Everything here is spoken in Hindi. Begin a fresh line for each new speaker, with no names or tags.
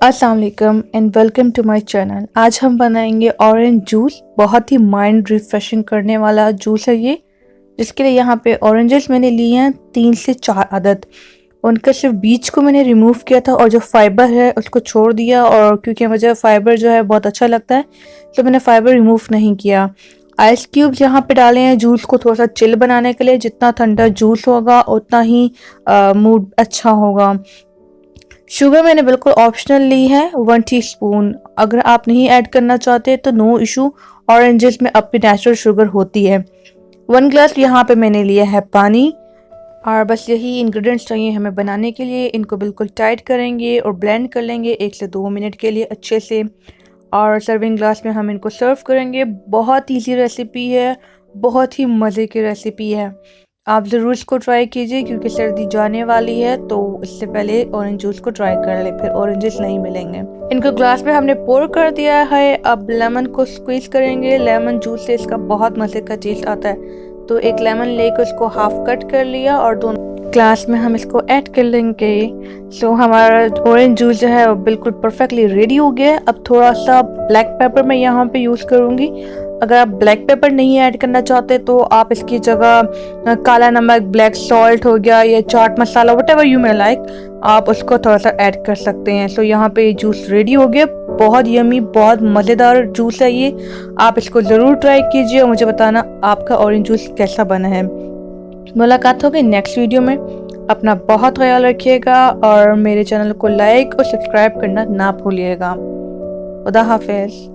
अस्सलाम वालेकुम and welcome to my channel. आज हम बनाएंगे ऑरेंज जूस। बहुत ही माइंड रिफ्रेशिंग करने वाला जूस है ये, जिसके लिए यहाँ पे ऑरेंजेस मैंने लिए हैं 3 से 4 अदद। उनका सिर्फ बीज को मैंने रिमूव किया था और जो फाइबर है उसको छोड़ दिया, और क्योंकि मुझे फाइबर जो है बहुत अच्छा लगता है तो मैंने फाइबर रिमूव नहीं किया। आइस क्यूब्स यहाँ पे डाले हैं जूस को थोड़ा सा चिल बनाने के लिए। जितना ठंडा जूस होगा उतना ही मूड अच्छा होगा। शुगर मैंने बिल्कुल ऑप्शनल ली है, 1 टीस्पून। अगर आप नहीं ऐड करना चाहते तो नो इशू, ऑरेंजेस में अपनी नेचुरल शुगर होती है। 1 ग्लास यहाँ पे मैंने लिया है पानी, और बस यही इंग्रेडिएंट्स चाहिए हमें बनाने के लिए। इनको बिल्कुल टाइट करेंगे और ब्लेंड कर लेंगे 1 से 2 मिनट के लिए अच्छे से, और सर्विंग ग्लास में हम इनको सर्व करेंगे। बहुत ईजी रेसिपी है, बहुत ही मज़े की रेसिपी है। आप ज़रूर इसको ट्राई कीजिए क्योंकि सर्दी जाने वाली है, तो इससे पहले ऑरेंज जूस को ट्राई कर ले, फिर ऑरेंजेस नहीं मिलेंगे। इनको ग्लास में हमने पोर कर दिया है। अब लेमन को स्क्वीज करेंगे। लेमन जूस से इसका बहुत मज़े का टेस्ट आता है। तो एक लेमन लेकर उसको हाफ कट कर लिया और दोनों ग्लास में हम इसको ऐड कर लेंगे। सो हमारा ऑरेंज जूस जो है वो बिल्कुल परफेक्टली रेडी हो गया है। अब थोड़ा सा ब्लैक पेपर मैं यहाँ पे यूज़ करूँगी। अगर आप ब्लैक पेपर नहीं ऐड करना चाहते तो आप इसकी जगह काला नमक, ब्लैक सॉल्ट हो गया या chaat masala, whatever you may like, आप उसको थोड़ा सा ऐड कर सकते हैं। सो यहाँ पे जूस रेडी हो गया। बहुत यमी, बहुत मज़ेदार जूस है ये। आप इसको ज़रूर ट्राई कीजिए और मुझे बताना आपका ऑरेंज जूस कैसा बना है। मुलाकात होगी नेक्स्ट वीडियो में। अपना बहुत ख्याल रखिएगा और मेरे चैनल को लाइक और सब्सक्राइब करना ना भूलिएगा। खुदा हाफिज़।